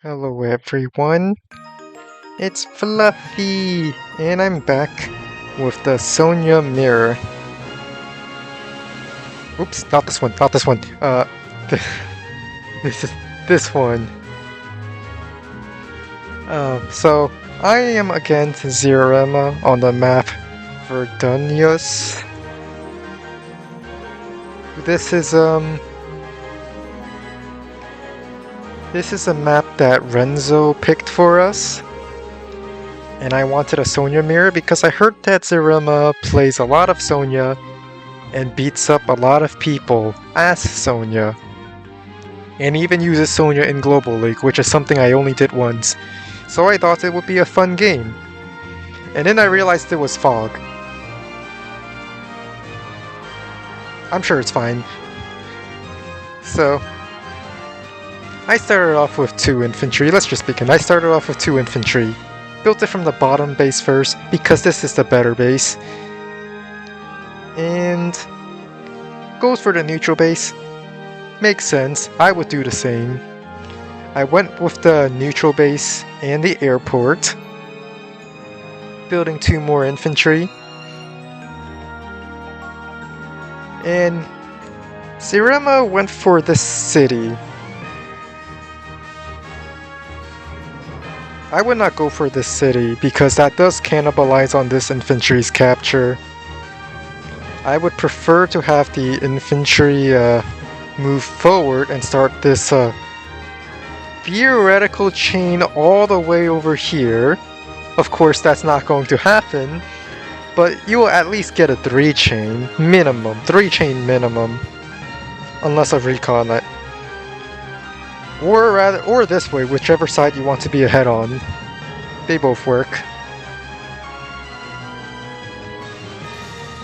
Hello everyone, it's Fluffy, and I'm back with the Sonja mirror. Oops, not this one, not this one. Th this is this one. So I am against Xirema on the map Verdunius. This is a map that Renzo picked for us, and I wanted a Sonja mirror because I heard that Xirema plays a lot of Sonja and beats up a lot of people as Sonja, and even uses Sonja in Global League, which is something I only did once, so I thought it would be a fun game. And then I realized it was fog. I'm sure it's fine. So I started off with 2 infantry. Let's just begin. I started off with 2 infantry. Built it from the bottom base first, because this is the better base. And goes for the neutral base. Makes sense. I would do the same. I went with the neutral base and the airport. Building 2 more infantry. And Xirema went for the city. I would not go for this city because that does cannibalize on this infantry's capture. I would prefer to have the infantry move forward and start this theoretical chain all the way over here. Of course, that's not going to happen, but you will at least get a 3 chain minimum. 3 chain minimum. Unless I recon it. Or this way, whichever side you want to be ahead on. They both work.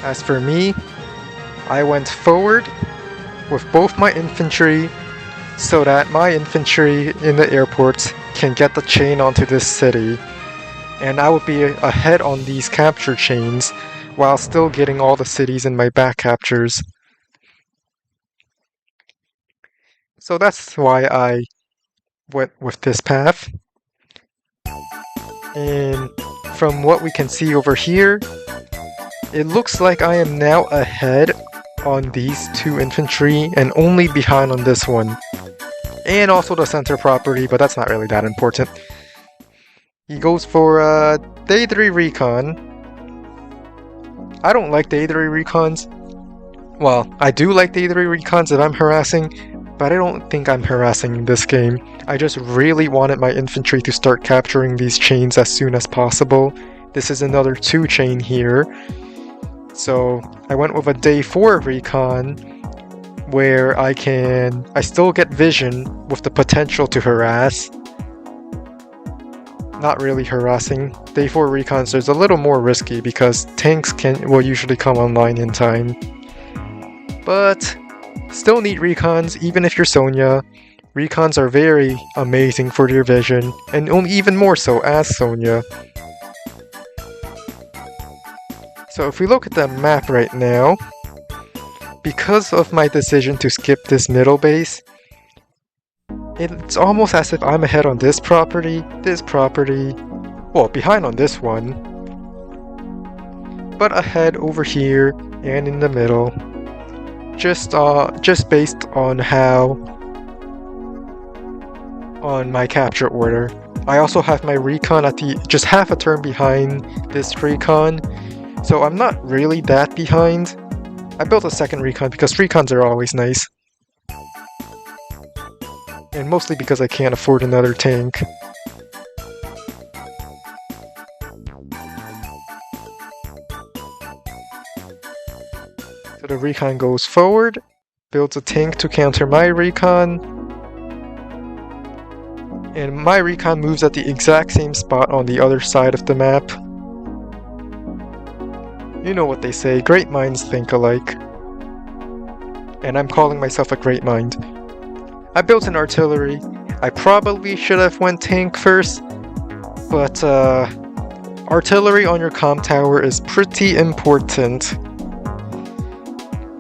As for me, I went forward with both my infantry so that my infantry in the airports can get the chain onto this city. And I would be ahead on these capture chains while still getting all the cities in my back captures. So that's why I went with this path. And from what we can see over here, it looks like I am now ahead on these 2 infantry and only behind on this one. And also the center property, but that's not really that important. He goes for day 3 recon. I don't like day 3 recons. Well, I do like day 3 recons if I'm harassing, but I don't think I'm harassing in this game. I just really wanted my infantry to start capturing these chains as soon as possible. This is another 2 chain here. So I went with a day 4 recon where I still get vision with the potential to harass. Not really harassing. Day 4 recons is a little more risky because tanks will usually come online in time. But still need recons, even if you're Sonja. Recons are very amazing for your vision, and even more so as Sonja. So if we look at the map right now, because of my decision to skip this middle base, it's almost as if I'm ahead on this property, well, behind on this one, but ahead over here and in the middle. Just based on on my capture order. I also have my recon at just half a turn behind this recon, so I'm not really that behind. I built a second recon because recons are always nice. And mostly because I can't afford another tank. So the recon goes forward, builds a tank to counter my recon, and my recon moves at the exact same spot on the other side of the map. You know what they say, great minds think alike. And I'm calling myself a great mind. I built an artillery. I probably should have went tank first, but artillery on your comm tower is pretty important.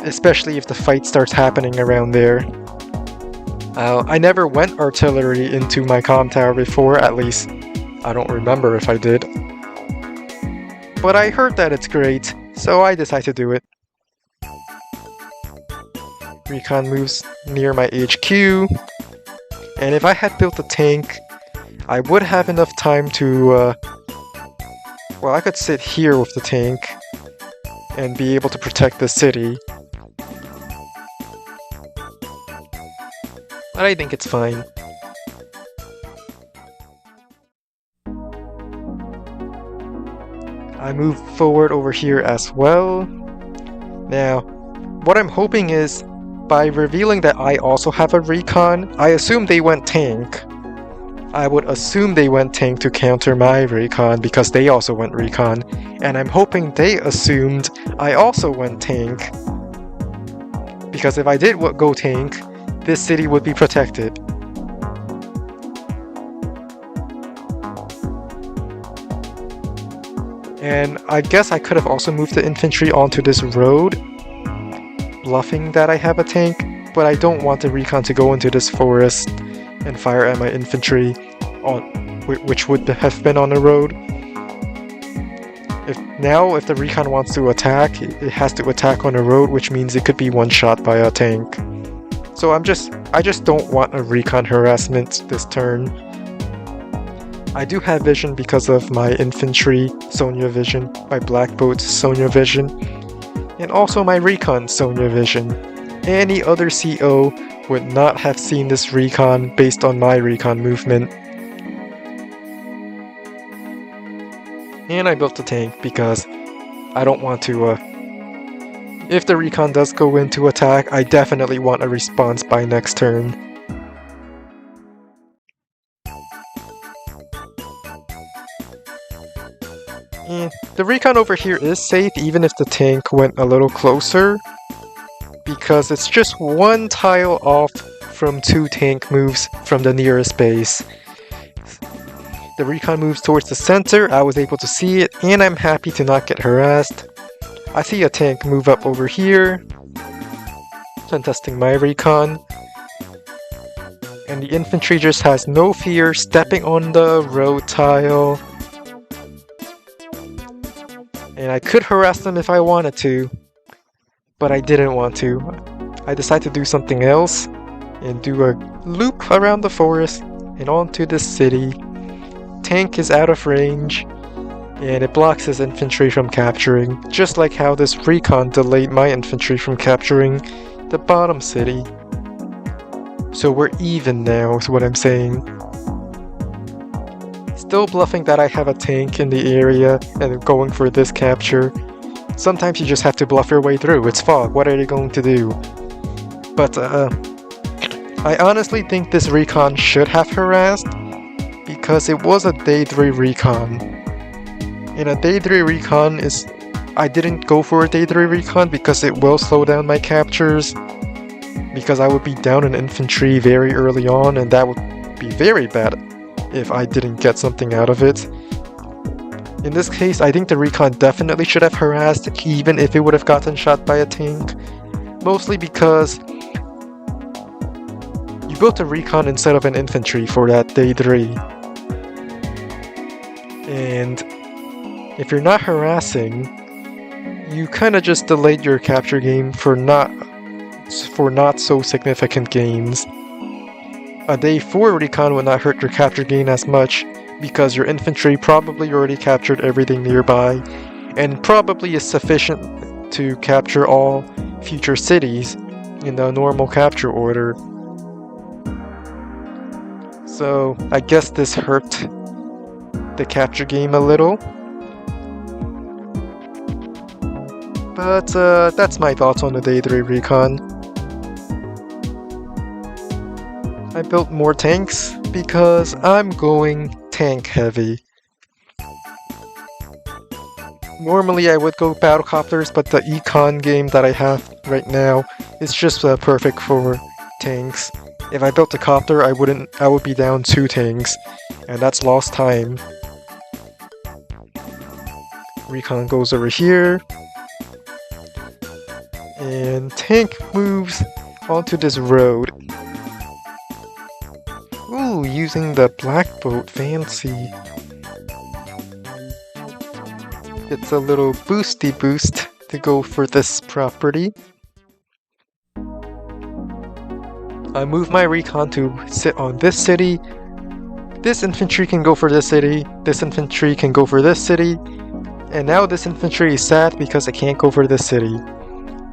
Especially if the fight starts happening around there. I never went artillery into my comm tower before, at least I don't remember if I did. But I heard that it's great, so I decided to do it. Recon moves near my HQ, and if I had built a tank, I would have enough time to, well, I could sit here with the tank and be able to protect the city. But I think it's fine. I move forward over here as well. Now, what I'm hoping is, by revealing that I also have a recon, I assume they went tank. I would assume they went tank to counter my recon because they also went recon, and I'm hoping they assumed I also went tank. Because if I did go tank, this city would be protected. And I guess I could have also moved the infantry onto this road, bluffing that I have a tank, but I don't want the recon to go into this forest and fire at my infantry, which would have been on the road. If the recon wants to attack, it has to attack on a road, which means it could be one shot by a tank. So I just don't want a recon harassment this turn. I do have vision because of my infantry Sonja vision, my black boat's Sonja vision, and also my recon Sonja vision. Any other CO would not have seen this recon based on my recon movement. And I built a tank because I don't want to, if the recon does go into attack, I definitely want a response by next turn. And the recon over here is safe even if the tank went a little closer, because it's just one tile off from 2 tank moves from the nearest base. The recon moves towards the center, I was able to see it, and I'm happy to not get harassed. I see a tank move up over here, contesting my recon. And the infantry just has no fear stepping on the road tile. And I could harass them if I wanted to, but I didn't want to. I decided to do something else and do a loop around the forest and onto the city. Tank is out of range, and it blocks his infantry from capturing, just like how this recon delayed my infantry from capturing the bottom city. So we're even now, is what I'm saying. Still bluffing that I have a tank in the area and going for this capture. Sometimes you just have to bluff your way through, it's fog, what are you going to do? But I honestly think this recon should have harassed, because it was a day 3 recon. And a day 3 recon is... I didn't go for a day 3 recon because it will slow down my captures, because I would be down in infantry very early on, and that would be very bad if I didn't get something out of it. In this case, I think the recon definitely should have harassed, even if it would have gotten shot by a tank. Mostly because you built a recon instead of an infantry for that day 3. And if you're not harassing, you kinda just delayed your capture game for not so significant gains. A day 4 recon would not hurt your capture gain as much, because your infantry probably already captured everything nearby, and probably is sufficient to capture all future cities in the normal capture order. So I guess this hurt the capture game a little. But that's my thoughts on the day 3 recon. I built more tanks because I'm going tank heavy. Normally I would go battlecopters, but the econ game that I have right now is just perfect for tanks. If I built a copter, I would be down 2 tanks, and that's lost time. Recon goes over here, and tank moves onto this road. Ooh, using the black boat, fancy. It's a little boosty boost to go for this property. I move my recon to sit on this city. This infantry can go for this city. This infantry can go for this city. And now this infantry is sad because it can't go for this city.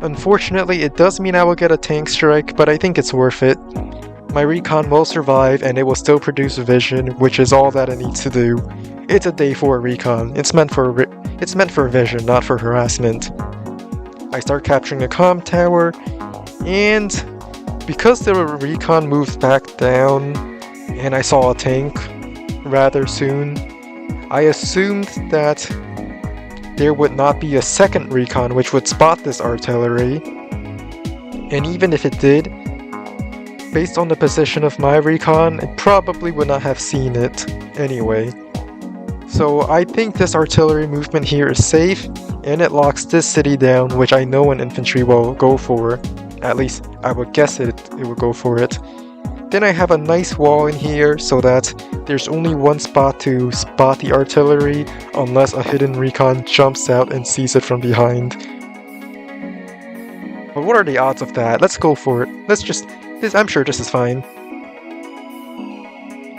Unfortunately, it does mean I will get a tank strike, but I think it's worth it. My recon will survive and it will still produce vision, which is all that it needs to do. It's a day 4 recon. It's meant for vision, not for harassment. I start capturing a comm tower, and because the recon moved back down and I saw a tank rather soon, I assumed that there would not be a second recon which would spot this artillery. And even if it did, based on the position of my recon, it probably would not have seen it anyway. So I think this artillery movement here is safe, and it locks this city down, which I know an infantry will go for. At least I would guess it would go for it. Then I have a nice wall in here so that there's only one spot to spot the artillery unless a hidden recon jumps out and sees it from behind. But what are the odds of that? Let's go for it. I'm sure this is fine.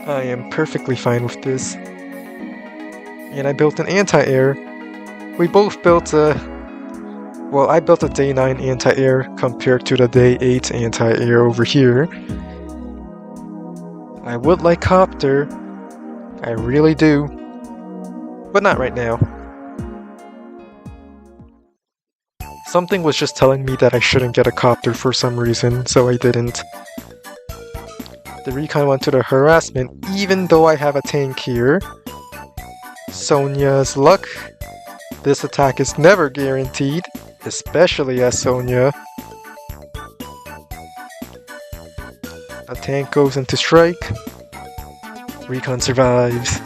I am perfectly fine with this. And I built an anti-air. We both built well, I built a day 9 anti-air compared to the day 8 anti-air over here. I would like copter. I really do. But not right now. Something was just telling me that I shouldn't get a copter for some reason, so I didn't. The recon went to the harassment, even though I have a tank here. Sonja's luck. This attack is never guaranteed, especially as Sonja. A tank goes into strike. Recon survives.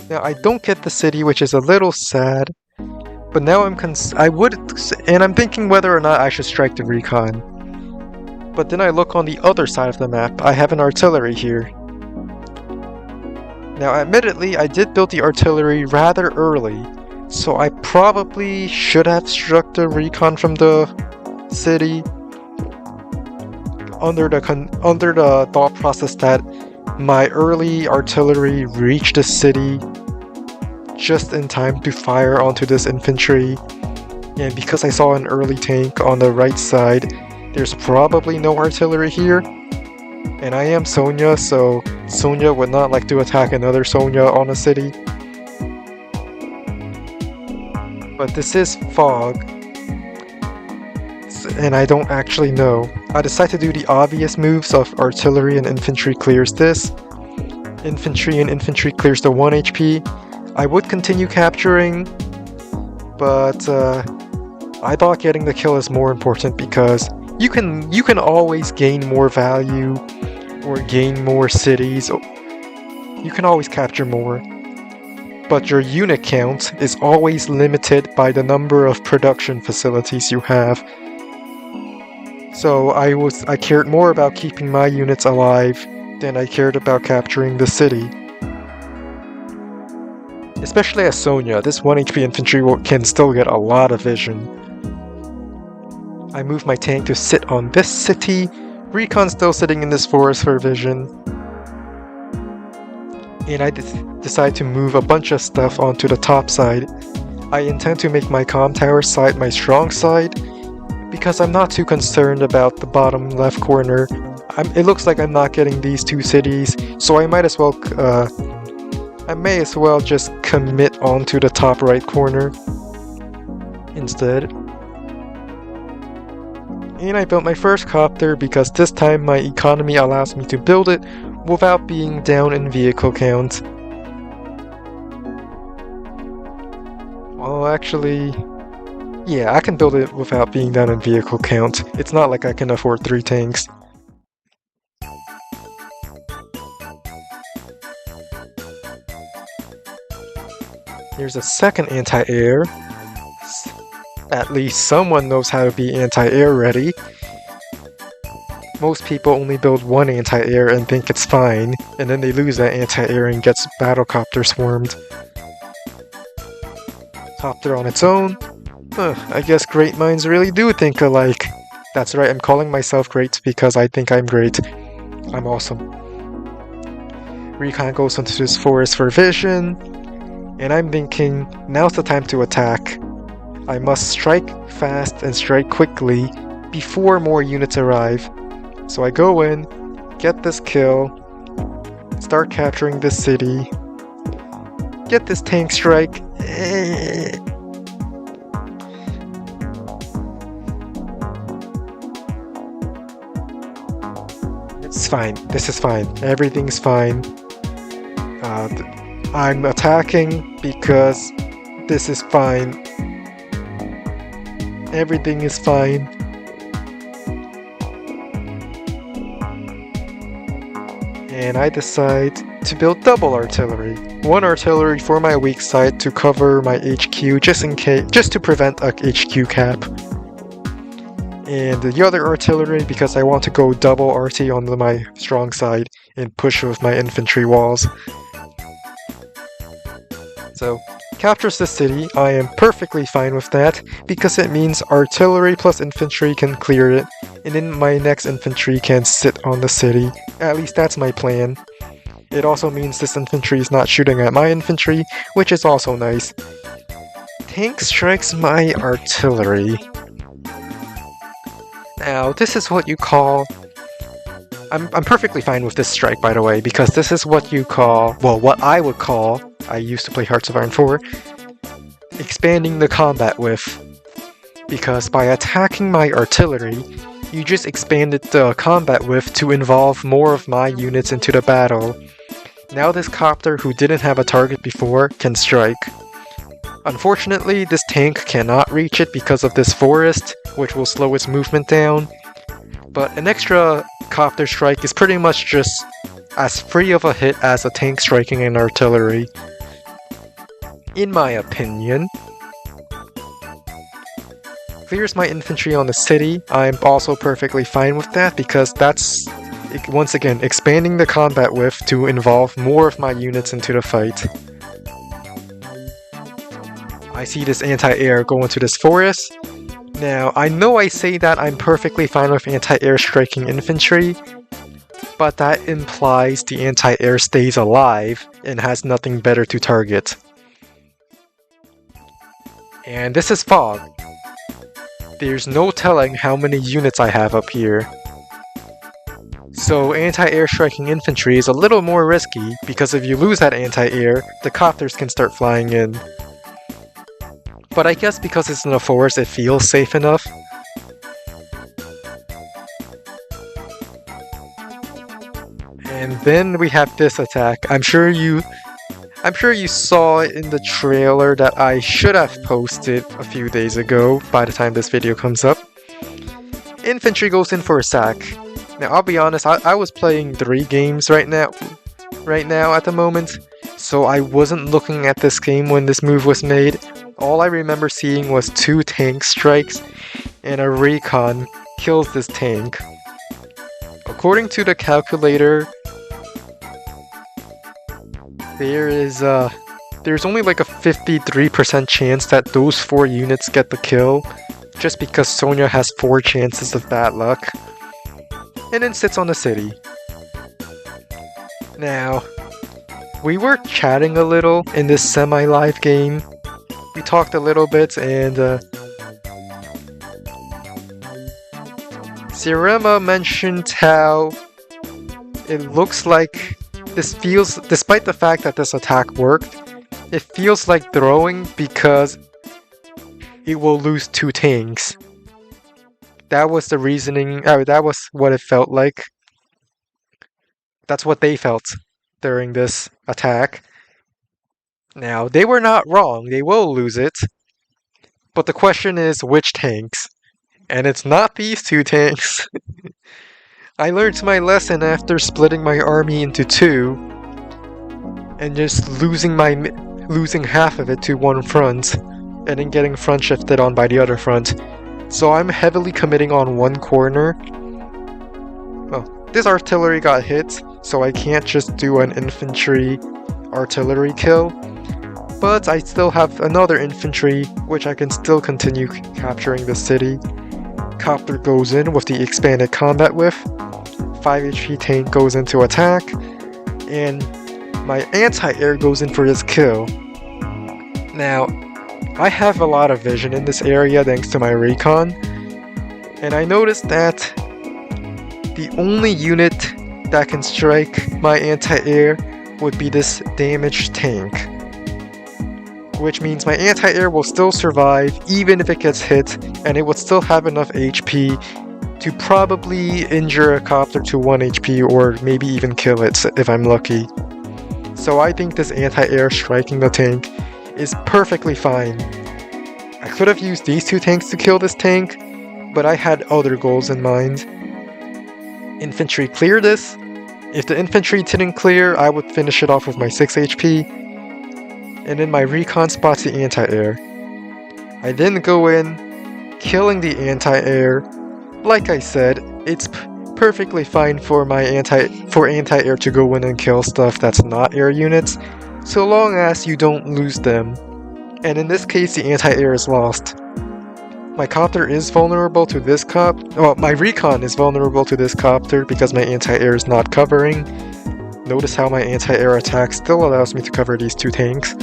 Now I don't get the city, which is a little sad. But now I'm thinking whether or not I should strike the recon. But then I look on the other side of the map. I have an artillery here. Now admittedly, I did build the artillery rather early, so I probably should have struck the recon from the city under the thought process that my early artillery reached the city just in time to fire onto this infantry. And because I saw an early tank on the right side, there's probably no artillery here. And I am Sonja, so Sonja would not like to attack another Sonja on a city. But this is fog, and I don't actually know. I decide to do the obvious moves of artillery and infantry clears this. Infantry and infantry clears the 1 HP. I would continue capturing, but I thought getting the kill is more important because you can always gain more value or gain more cities. You can always capture more. But your unit count is always limited by the number of production facilities you have. So I cared more about keeping my units alive than I cared about capturing the city. Especially as Sonja, this 1 HP infantry can still get a lot of vision. I move my tank to sit on this city. Recon's still sitting in this forest for vision. And I decide to move a bunch of stuff onto the top side. I intend to make my comm tower side my strong side, because I'm not too concerned about the bottom left corner. It looks like I'm not getting these 2 cities, so I may as well just commit onto the top right corner instead. And I built my first copter because this time my economy allows me to build it without being down in vehicle count. Well, actually, yeah, I can build it without being down in vehicle count. It's not like I can afford 3 tanks. Here's a second anti-air. At least someone knows how to be anti-air ready. Most people only build one anti-air and think it's fine, and then they lose that anti-air and gets battlecopter swarmed. Copter on its own? I guess great minds really do think alike. That's right, I'm calling myself great because I think I'm great. I'm awesome. Recon goes into this forest for vision, and I'm thinking, now's the time to attack. I must strike fast and strike quickly before more units arrive. So I go in, get this kill, start capturing this city, get this tank strike. It's fine. This is fine. Everything's fine. I'm attacking because this is fine. Everything is fine. And I decide to build double artillery. One artillery for my weak side to cover my HQ just to prevent a HQ cap. And the other artillery because I want to go double RT on my strong side and push with my infantry walls. So, captures the city. I am perfectly fine with that because it means artillery plus infantry can clear it, and then my next infantry can sit on the city. At least that's my plan. It also means this infantry is not shooting at my infantry, which is also nice. Tank strikes my artillery. Now, this is what you call... I'm perfectly fine with this strike, by the way, because this is what you call... Well, what I would call... I used to play Hearts of Iron 4... expanding the combat width. Because by attacking my artillery, you just expanded the combat width to involve more of my units into the battle. Now this copter who didn't have a target before can strike. Unfortunately, this tank cannot reach it because of this forest, which will slow its movement down. But an extra copter strike is pretty much just as free of a hit as a tank striking an artillery. In my opinion. Clears my infantry on the city. I'm also perfectly fine with that because that's, once again, expanding the combat width to involve more of my units into the fight. I see this anti-air go into this forest. Now, I know I say that I'm perfectly fine with anti-air striking infantry, but that implies the anti-air stays alive and has nothing better to target. And this is fog. There's no telling how many units I have up here. So anti-air striking infantry is a little more risky, because if you lose that anti-air, the copters can start flying in. But I guess because it's in a forest, it feels safe enough. And then we have this attack. I'm sure you saw it in the trailer that I should have posted a few days ago by the time this video comes up. Infantry goes in for a sack. Now I'll be honest, I was playing 3 games right now at the moment, so I wasn't looking at this game when this move was made. All I remember seeing was 2 tank strikes, and a recon kills this tank. According to the calculator, there's only like a 53% chance that those 4 units get the kill, just because Sonja has 4 chances of bad luck, and then sits on the city. Now, we were chatting a little in this semi-live game. We talked a little bit, and Xirema mentioned how it looks like this feels, despite the fact that this attack worked, it feels like throwing because it will lose 2 tanks. That was the reasoning, that was what it felt like. That's what they felt during this attack. Now, they were not wrong, they will lose it. But the question is, which tanks? And it's not these 2 tanks. I learned my lesson after splitting my army into 2 and just losing half of it to one front. and then getting front shifted on by the other front. So I'm heavily committing on one corner. Well, this artillery got hit, so I can't just do an infantry artillery kill. But I still have another infantry, which I can still continue capturing the city. Copter goes in with the expanded combat whiff. 5 HP tank goes into attack. And my anti-air goes in for his kill. Now, I have a lot of vision in this area thanks to my recon. And I noticed that the only unit that can strike my anti-air would be this damaged tank. Which means my anti-air will still survive even if it gets hit, and it would still have enough HP to probably injure a copter to 1 HP or maybe even kill it if I'm lucky. So I think this anti-air striking the tank is perfectly fine. I could have used these 2 tanks to kill this tank, but I had other goals in mind. Infantry clear this. If the infantry didn't clear, I would finish it off with my 6 HP. And then my recon spots the anti-air. I then go in, killing the anti-air. Like I said, it's perfectly fine for anti-air to go in and kill stuff that's not air units, so long as you don't lose them. And in this case, the anti-air is lost. My copter is vulnerable to this my recon is vulnerable to this copter because my anti-air is not covering. Notice how my anti-air attack still allows me to cover these 2 tanks.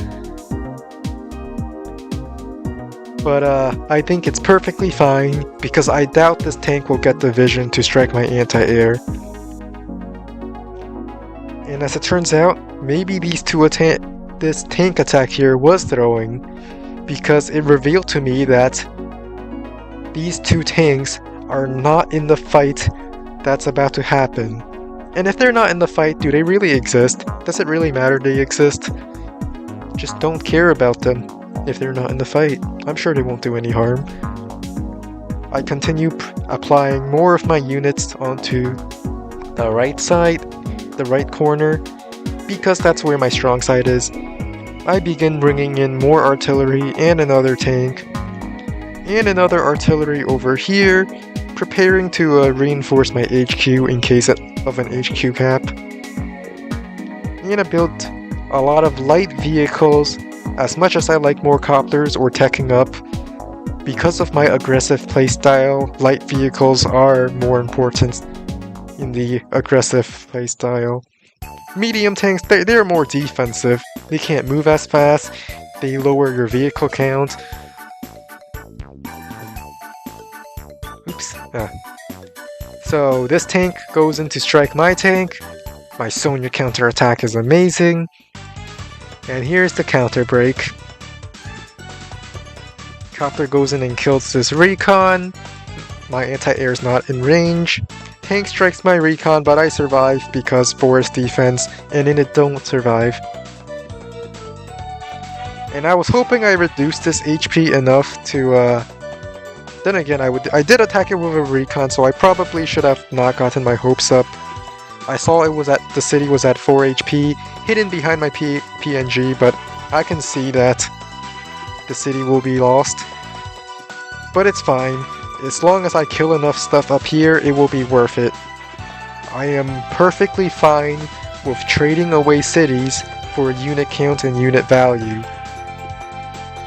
But I think it's perfectly fine because I doubt this tank will get the vision to strike my anti-air. And as it turns out, maybe this tank attack here was throwing, because it revealed to me that these 2 tanks are not in the fight that's about to happen. And if they're not in the fight, do they really exist? Does it really matter they exist? Just don't care about them if they're not in the fight. I'm sure they won't do any harm. I continue applying more of my units onto the right side, the right corner, because that's where my strong side is. I begin bringing in more artillery and another tank, and another artillery over here, preparing to reinforce my HQ in case of an HQ cap. And I built a lot of light vehicles. As much as I like more copters or teching up, because of my aggressive playstyle, light vehicles are more important in the aggressive playstyle. Medium tanks, they're more defensive. They can't move as fast, they lower your vehicle count. Oops. So this tank goes in to strike my tank. My Sonja counterattack is amazing. And here's the counter break. Copter goes in and kills this recon. My anti-air is not in range. Tank strikes my recon, but I survive because forest defense, and then it don't survive. And I was hoping I reduced this HP enough to, then again, I did attack it with a recon, so I probably should have not gotten my hopes up. I saw the city was at 4 HP, hidden behind my PNG, but I can see that the city will be lost. But it's fine. As long as I kill enough stuff up here, it will be worth it. I am perfectly fine with trading away cities for unit count and unit value,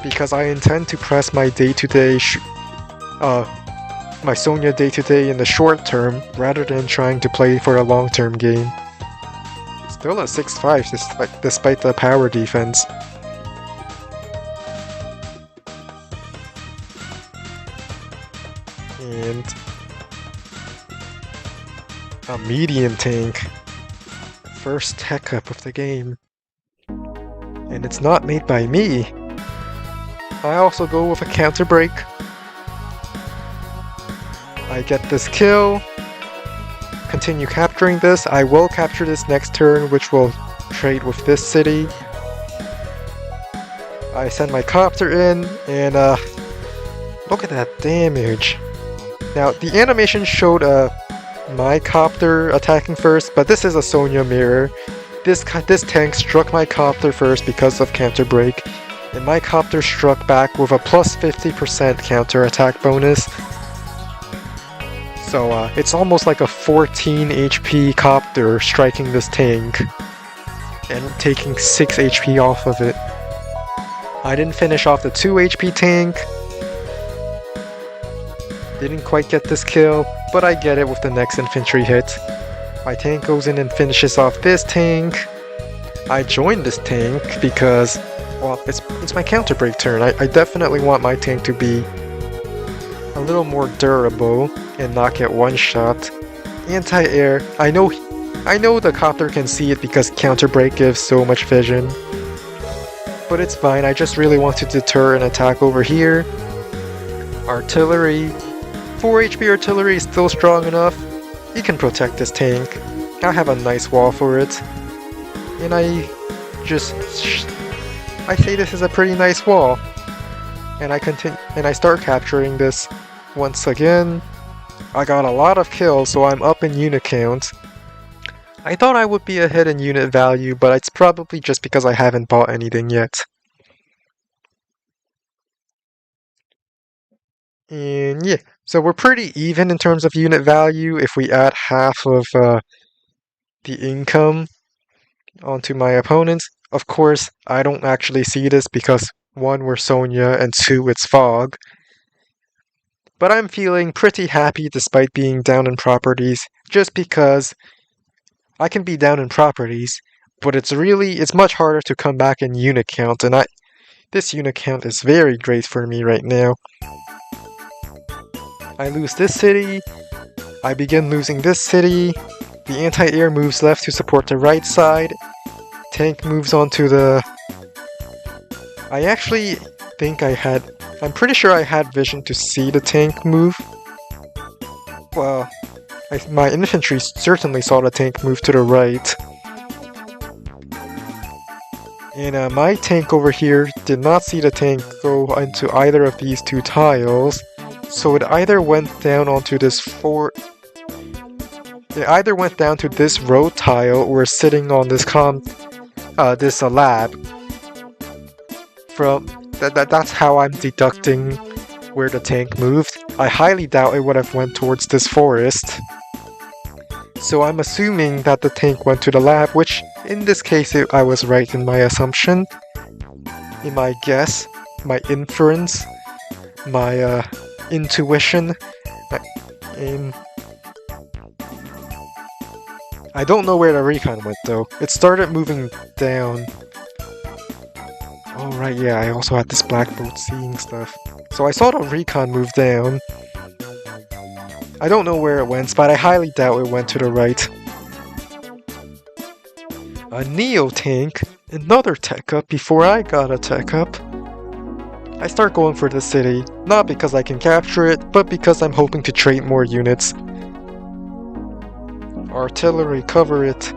because I intend to press my day-to-day my Sonja day-to-day in the short term, rather than trying to play for a long-term game. Still a 6-5 despite the power defense. And a medium tank. First tech up of the game. And it's not made by me. I also go with a counter break. I get this kill, continue capturing this. I will capture this next turn, which will trade with this city. I send my copter in, and look at that damage. Now, the animation showed my copter attacking first, but this is a Sonja mirror. This tank struck my copter first because of counter break, and my copter struck back with a plus 50% counterattack bonus. So it's almost like a 14 HP copter striking this tank and taking 6 HP off of it. I didn't finish off the 2 HP tank. Didn't quite get this kill, but I get it with the next infantry hit. My tank goes in and finishes off this tank. I joined this tank because, well, it's my counter break turn. I definitely want my tank to be a little more durable and not get one-shot. Anti-air, I know the copter can see it because counter break gives so much vision. But it's fine, I just really want to deter an attack over here. Artillery. 4 HP artillery is still strong enough. You can protect this tank. I have a nice wall for it. And I say this is a pretty nice wall. And I start capturing this once again. I got a lot of kills, so I'm up in unit count. I thought I would be ahead in unit value, but it's probably just because I haven't bought anything yet. And yeah, so we're pretty even in terms of unit value if we add half of the income onto my opponents. Of course, I don't actually see this because 1, we're Sonja, and 2, it's Fog. But I'm feeling pretty happy despite being down in properties, just because I can be down in properties, but it's much harder to come back in unit count, and this unit count is very great for me right now. I lose this city, I begin losing this city, the anti-air moves left to support the right side, tank moves onto the... I actually think I'm pretty sure I had vision to see the tank move. Well, my infantry certainly saw the tank move to the right. And my tank over here did not see the tank go into either of these 2 tiles. So it either went down onto this it either went down to this road tile or sitting on this lab. That's how I'm deducting where the tank moved. I highly doubt it would have went towards this forest. So I'm assuming that the tank went to the lab, which in this case I was right in my assumption, in my guess, my inference, my intuition. I don't know where the recon went though. It started moving down. Oh right, yeah, I also had this black boat seeing stuff. So I saw the recon move down. I don't know where it went, but I highly doubt it went to the right. A Neo tank, another tech up before I got a tech up. I start going for the city, not because I can capture it, but because I'm hoping to trade more units. Artillery, cover it.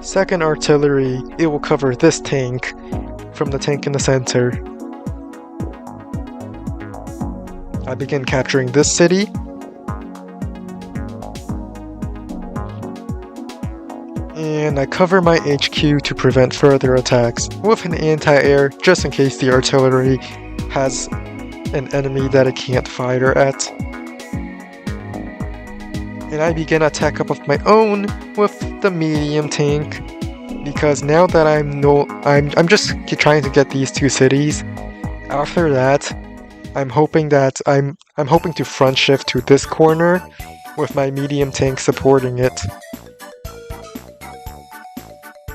Second artillery, it will cover this tank from the tank in the center. I begin capturing this city. And I cover my HQ to prevent further attacks with an anti-air just in case the artillery has an enemy that it can't fire at. And I begin a tech up of my own with the medium tank because now that I'm just trying to get these 2 cities. After that, I'm hoping to front shift to this corner with my medium tank supporting it.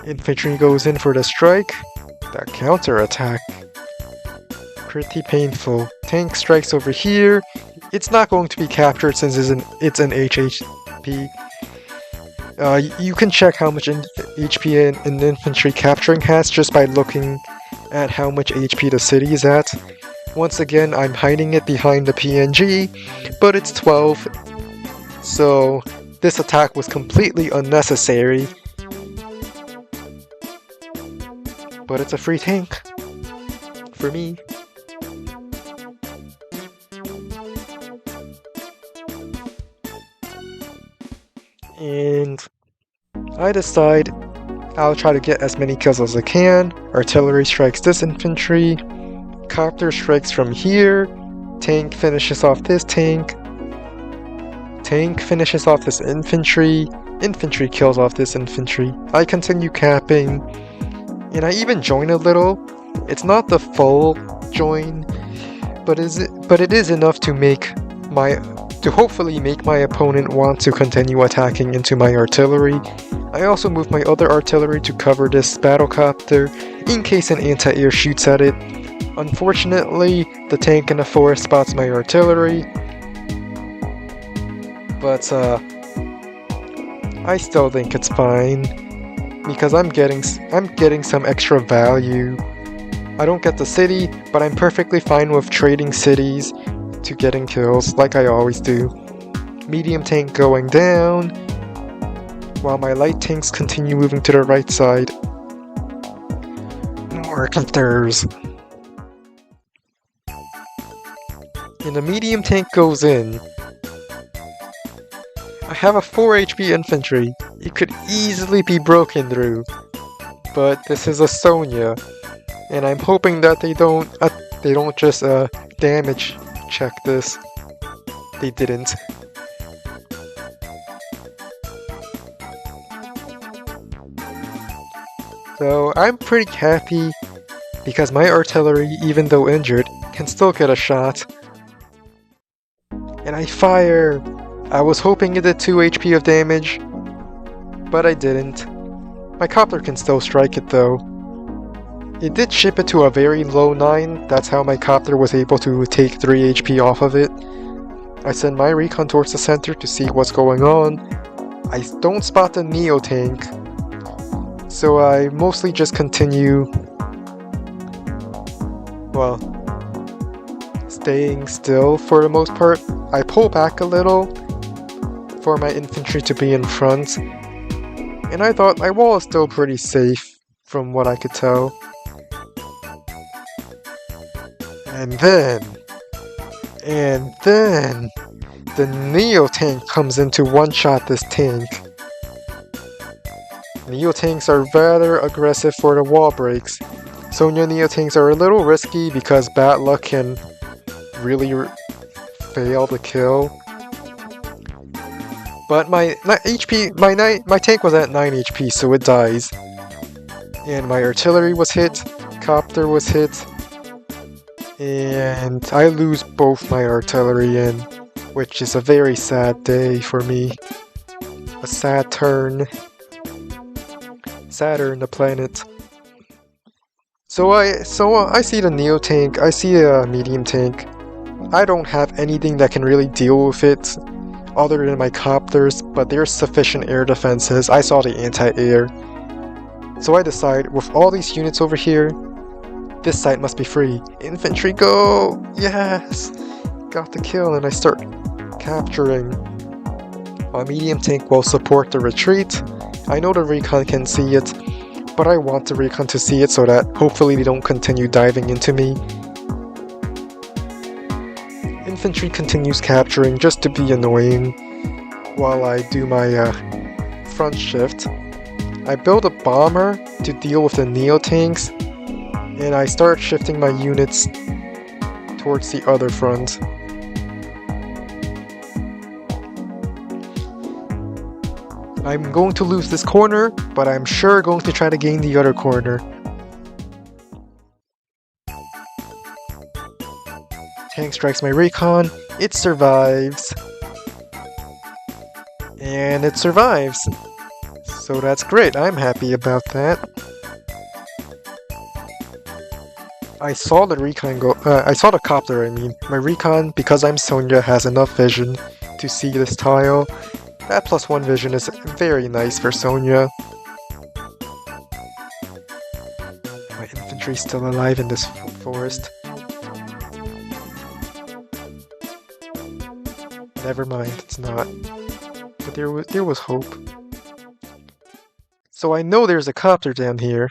Infantry goes in for the strike. That counter attack. Pretty painful. Tank strikes over here. It's not going to be captured since it's an HHP. You can check how much HP an infantry capturing has just by looking at how much HP the city is at. Once again, I'm hiding it behind the PNG, but it's 12. So this attack was completely unnecessary. But it's a free tank. For me. And I decide I'll try to get as many kills as I can. Artillery strikes this infantry. Copter strikes from here. Tank finishes off this tank. Tank finishes off this infantry. Infantry kills off this infantry. I continue capping. And I even join a little. It's not the full join, but it is enough to hopefully make my opponent want to continue attacking into my artillery. I also move my other artillery to cover this battlecopter in case an anti-air shoots at it. Unfortunately, the tank in the forest spots my artillery, but I still think it's fine because I'm getting some extra value. I don't get the city, but I'm perfectly fine with trading cities to getting kills like I always do. Medium tank going down, while my light tanks continue moving to the right side. More copters. And the medium tank goes in. I have a 4 HP infantry. It could easily be broken through. But this is a Sonja, and I'm hoping that they don't just damage check this. They didn't. So I'm pretty happy because my artillery, even though injured, can still get a shot. And I fire! I was hoping it did 2 HP of damage, but I didn't. My copter can still strike it though. It did ship it to a very low 9, that's how my copter was able to take 3 HP off of it. I send my recon towards the center to see what's going on. I don't spot the Neo tank, so I mostly just continue, well, staying still for the most part. I pull back a little for my infantry to be in front, and I thought my wall is still pretty safe from what I could tell. And then, the Neo tank comes in to one-shot this tank. Neo tanks are rather aggressive for the wall breaks. Sonja Neo tanks are a little risky because bad luck can really fail the kill. But my tank was at 9 HP, so it dies. And my artillery was hit, copter was hit, and I lose both my artillery in, which is a very sad day for me. A sad turn. Saturn, the planet. So I see the Neo tank, I see a medium tank. I don't have anything that can really deal with it other than my copters, but there's sufficient air defenses. I saw the anti-air. So I decide, with all these units over here, this site must be free. Infantry go! Yes! Got the kill, and I start capturing. My medium tank will support the retreat. I know the recon can see it, but I want the recon to see it so that hopefully they don't continue diving into me. Infantry continues capturing just to be annoying while I do my front shift. I build a bomber to deal with the Neo tanks, and I start shifting my units towards the other front. I'm going to lose this corner, but I'm sure going to try to gain the other corner. Tank strikes my recon, it survives. And it survives. So that's great, I'm happy about that. I saw the recon go, I saw the copter, I mean. My recon, because I'm Sonja, has enough vision to see this tile. That +1 vision is very nice for Sonja. My infantry's still alive in this forest. Never mind, it's not. But there was hope. So I know there's a copter down here,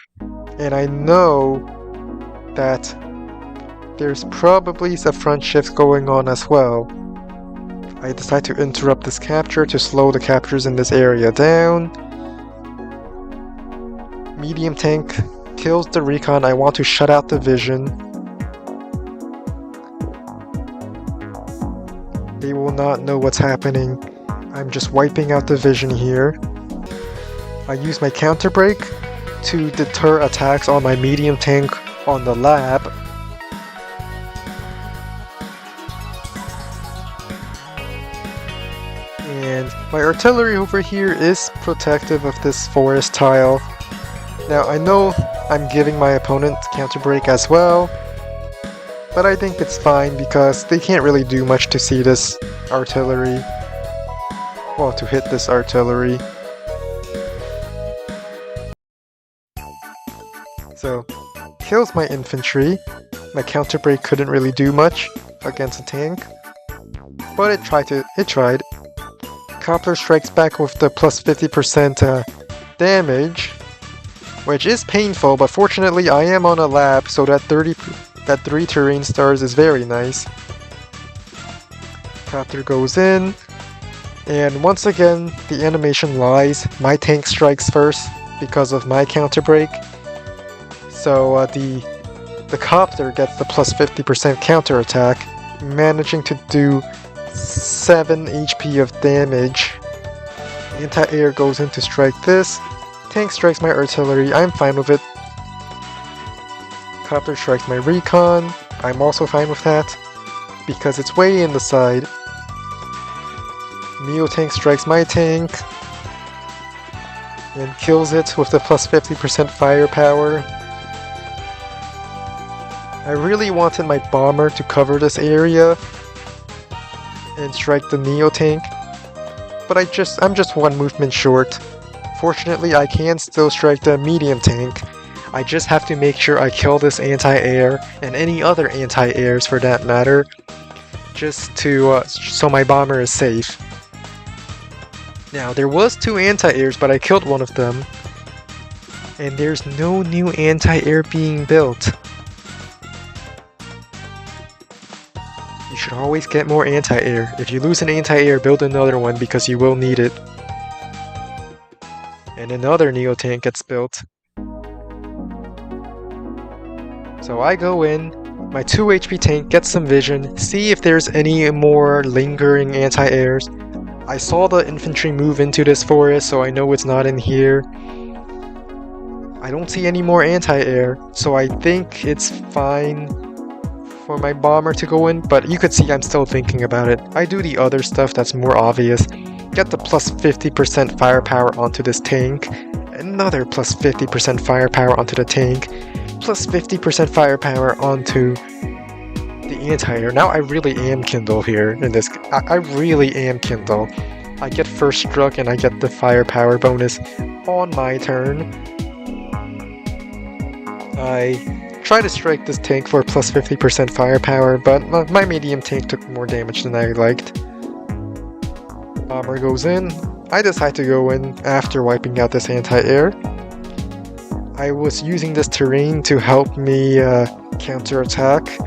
and I know that there's probably some front shifts going on as well. I decide to interrupt this capture to slow the captures in this area down. medium tank kills the recon. I want to shut out the vision. They will not know what's happening. I'm just wiping out the vision here. I use my counter break to deter attacks on my medium tank on the lab. And my artillery over here is protective of this forest tile. Now I know I'm giving my opponent counter break as well, but I think it's fine because they can't really do much to see this artillery. Well, to hit this artillery. So, kills my infantry. My counter break couldn't really do much against a tank, but it tried. Copter strikes back with the plus 50% damage, which is painful, but fortunately I am on a lab, so that 3 terrain stars is very nice. Copter goes in, and once again the animation lies. My tank strikes first because of my counter break, so the copter gets the plus 50% counter attack, managing to do 7 HP of damage. Anti-air goes in to strike this. Tank strikes my artillery. I'm fine with it. Copter strikes my recon. I'm also fine with that because it's way in the side. Neo tank strikes my tank and kills it with the plus 50% firepower. I really wanted my bomber to cover this area and strike the Neo tank, but I'm just one movement short. Fortunately, I can still strike the medium tank. I just have to make sure I kill this anti-air and any other anti-airs for that matter, just to so my bomber is safe. Now there was 2 anti-airs, but I killed one of them, and there's no new anti-air being built. You should always get more anti-air. If you lose an anti-air, build another one because you will need it. And another Neo tank gets built. So I go in, my 2 HP tank gets some vision, see if there's any more lingering anti-airs. I saw the infantry move into this forest, so I know it's not in here. I don't see any more anti-air, so I think it's fine for my bomber to go in, but you could see I'm still thinking about it. I do the other stuff that's more obvious. Get the plus 50% firepower onto this tank, another plus 50% firepower onto the tank, plus 50% firepower onto the anti-air. Now I really am Kindle here in this. I really am Kindle. I get first struck and I get the firepower bonus on my turn. I try to strike this tank for plus 50% firepower, but my medium tank took more damage than I liked. Bomber goes in. I decide to go in after wiping out this anti-air. I was using this terrain to help me counter-attack,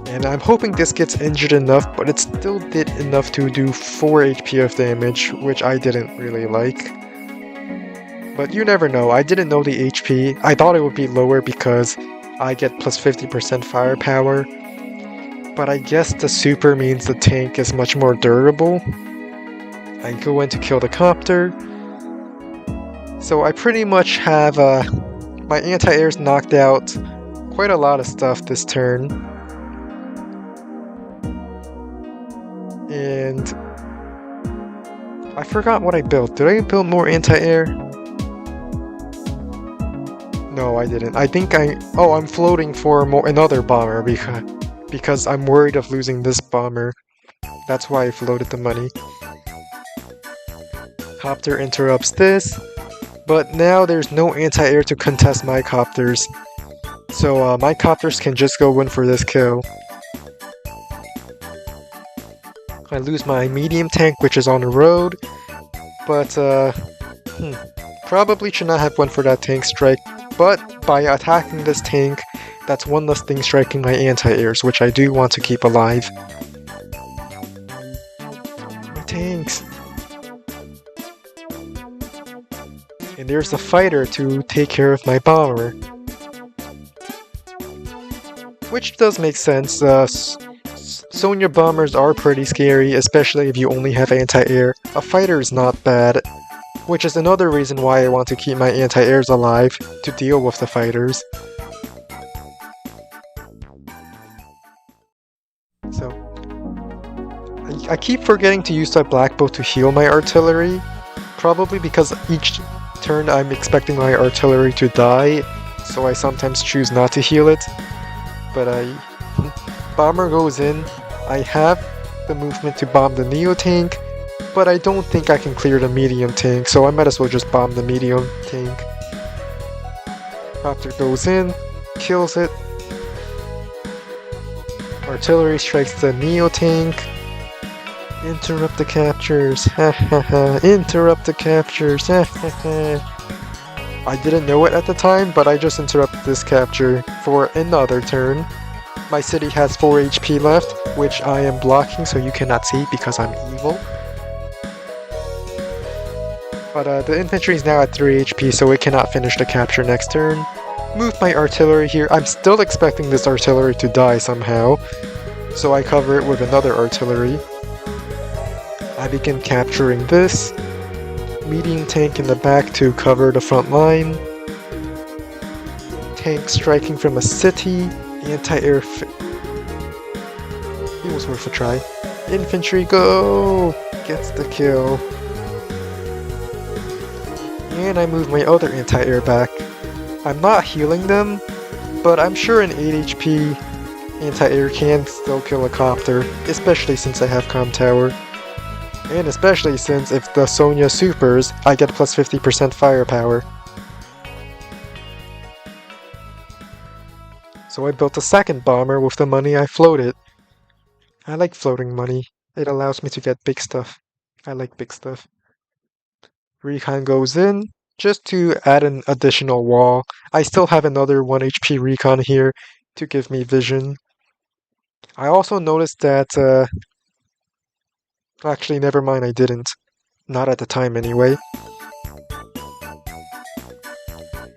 and I'm hoping this gets injured enough, but it still did enough to do 4 HP of damage, which I didn't really like. But you never know. I didn't know the HP. I thought it would be lower because I get plus 50% firepower, but I guess the super means the tank is much more durable. I go in to kill the copter, so I pretty much have my anti-airs knocked out quite a lot of stuff this turn. And I forgot what I built. Did I build more anti-air? No, I didn't. I think I'm floating for another bomber because I'm worried of losing this bomber. That's why I floated the money. Copter interrupts this, but now there's no anti-air to contest my copters. So my copters can just go in for this kill. I lose my medium tank, which is on the road, but probably should not have went for that tank strike. But by attacking this tank, that's one less thing striking my anti-airs, which I do want to keep alive. My tanks! And And there's the fighter to take care of my bomber. Which does make sense. Sonja bombers are pretty scary, especially if you only have anti-air. A fighter is not bad, which is another reason why I want to keep my anti-airs alive, to deal with the fighters. So, I keep forgetting to use that black bow to heal my artillery, probably because each turn I'm expecting my artillery to die, so I sometimes choose not to heal it. But bomber goes in, I have the movement to bomb the Neo tank, but I don't think I can clear the medium tank, so I might as well just bomb the medium tank. Copter goes in, kills it. Artillery strikes the Neo tank. Interrupt the captures, interrupt the captures, I didn't know it at the time, but I just interrupted this capture for another turn. My city has 4 HP left, which I am blocking so you cannot see because I'm evil. But the infantry is now at 3 HP, so it cannot finish the capture next turn. Move my artillery here. I'm still expecting this artillery to die somehow, so I cover it with another artillery. I begin capturing this. Medium tank in the back to cover the front line. Tank striking from a city. Anti-air it was worth a try. Infantry go! Gets the kill. And I move my other anti-air back. I'm not healing them, but I'm sure an 8 HP anti-air can still kill a copter, especially since I have comm tower. And especially since if the Sonja supers, I get plus 50% firepower. So I built a second bomber with the money I floated. I like floating money. It allows me to get big stuff. I like big stuff. Recon goes in, just to add an additional wall. I still have another 1 HP recon here to give me vision. I also noticed that, actually, never mind, I didn't. Not at the time, anyway.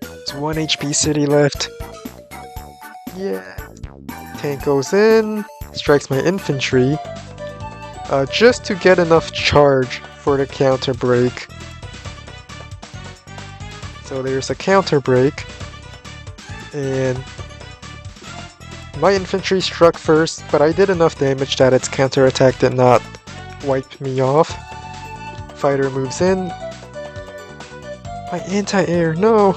It's 1 HP city left. Yeah. Tank goes in, strikes my infantry, just to get enough charge for the counter break. So there's a counter break, and my infantry struck first, but I did enough damage that its counterattack did not wipe me off. Fighter moves in. My anti-air, no!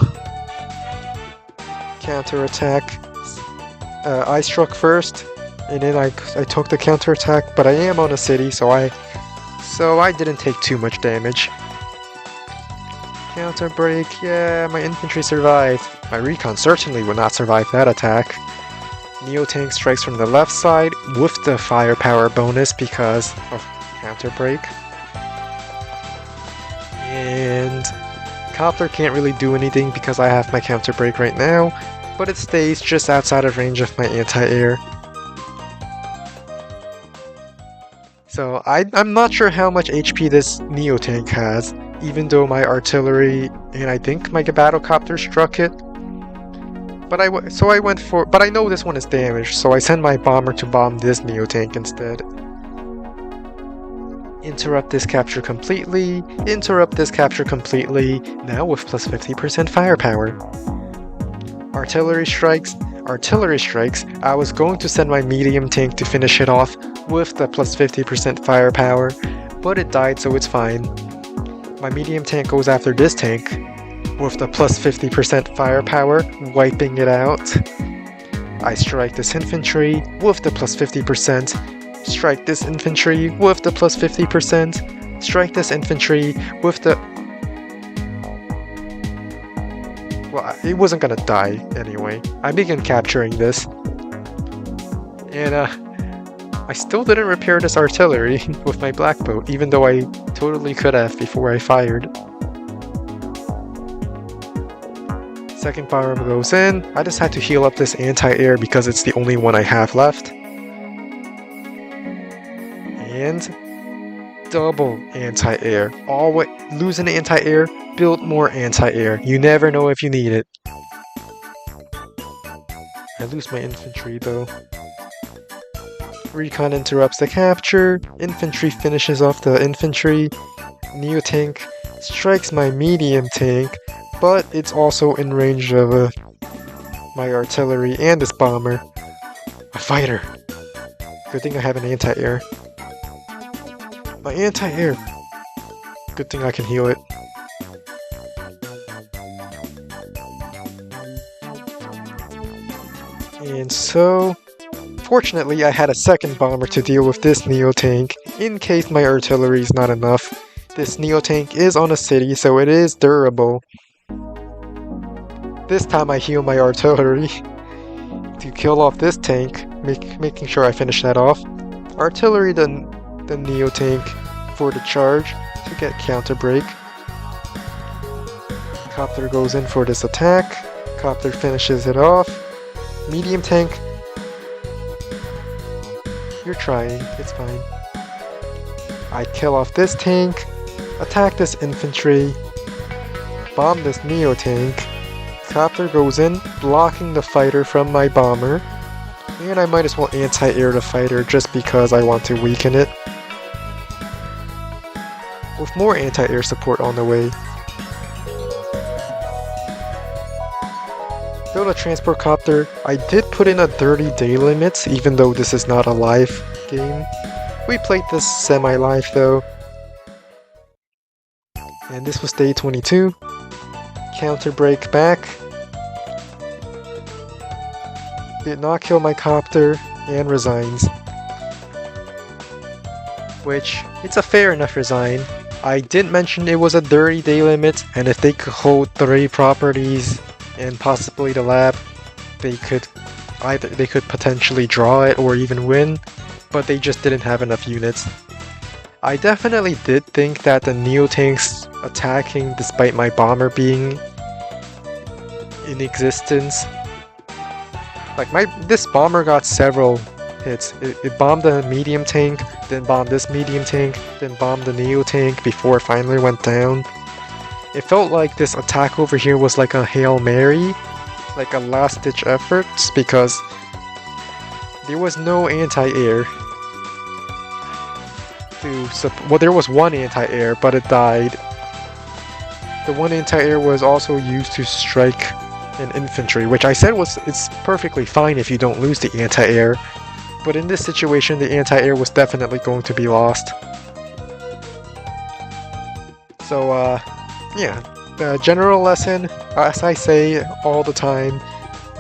Counterattack. I struck first, and then I took the counterattack, but I am on a city, so I didn't take too much damage. Counter break, yeah, my infantry survived. My recon certainly would not survive that attack. Neo tank strikes from the left side with the firepower bonus because of counter break. And Copter can't really do anything because I have my counter break right now, but it stays just outside of range of my anti-air. So I'm not sure how much HP this Neo tank has, even though my artillery and I think my battle copter struck it. But I went for, but I know this one is damaged, so I send my bomber to bomb this Neo tank instead. Interrupt this capture completely. Interrupt this capture completely. Now with plus 50% firepower. Artillery strikes. Artillery strikes. I was going to send my medium tank to finish it off with the plus 50% firepower, but it died, so it's fine. My medium tank goes after this tank with the plus 50% firepower, wiping it out. I strike this infantry with the plus 50%. Strike this infantry with the plus 50%. Strike this infantry with the... Well, it wasn't gonna die anyway. I began capturing this. And I still didn't repair this artillery with my black bow, even though I totally could have before I fired. Second bomber goes in. I just had to heal up this anti-air because it's the only one I have left. And double anti-air. Always losing anti-air, build more anti-air. You never know if you need it. I lose my infantry though. Recon interrupts the capture. Infantry finishes off the infantry. Neo tank strikes my medium tank, but it's also in range of my artillery and this bomber. A fighter. Good thing I have an anti-air. My anti-air. Good thing I can heal it. And so, fortunately I had a second bomber to deal with this Neo tank, in case my artillery is not enough. This Neo tank is on a city, so it is durable. This time I heal my artillery to kill off this tank, making sure I finish that off. Artillery the Neo tank for the charge to get counter break. Copter goes in for this attack. Copter finishes it off. Medium tank. You're trying, it's fine. I kill off this tank, attack this infantry, bomb this Neo tank. Copter goes in, blocking the fighter from my bomber. And I might as well anti-air the fighter just because I want to weaken it. With more anti-air support on the way. Though the transport copter, I did put in a 30-day limit, even though this is not a live game. We played this semi-live though. And this was day 22. Counter break back. Did not kill my copter and resigns. Which, it's a fair enough resign. I did mention it was a 30-day limit, and if they could hold 3 properties and possibly the lab, they could potentially draw it or even win, but they just didn't have enough units. I definitely did think that the Neo tanks attacking despite my bomber being in existence. Like this bomber got several hits. It bombed the medium tank, then bombed this medium tank, then bombed the Neo tank before it finally went down. It felt like this attack over here was like a Hail Mary, like a last-ditch effort, because there was no anti-air. Well, there was one anti-air, but it died. The one anti-air was also used to strike an infantry, which I said it's perfectly fine if you don't lose the anti-air. But in this situation, the anti-air was definitely going to be lost. So, yeah, the general lesson, as I say all the time,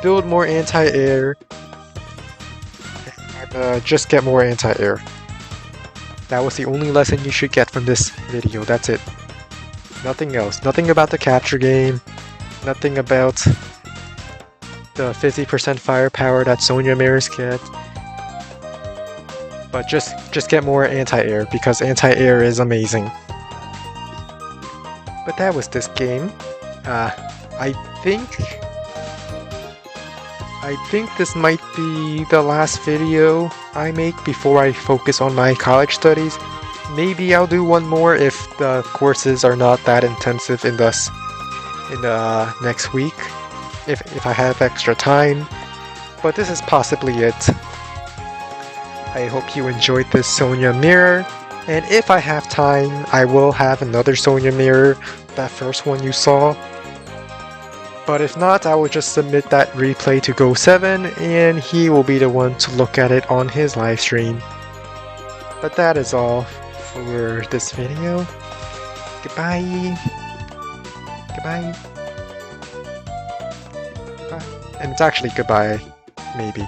build more anti-air, and just get more anti-air. That was the only lesson you should get from this video, that's it. Nothing else, nothing about the capture game, nothing about the 50% firepower that Sonja mirrors get. But just get more anti-air, because anti-air is amazing. But that was this game. I think this might be the last video I make before I focus on my college studies. Maybe I'll do one more if the courses are not that intensive in the next week, if I have extra time. But this is possibly it. I hope you enjoyed this Sonja mirror, and if I have time, I will have another Sonja mirror, that first one you saw. But if not, I will just submit that replay to Go7, and he will be the one to look at it on his live stream. But that is all for this video. Goodbye. Goodbye. Goodbye. And it's actually goodbye, maybe.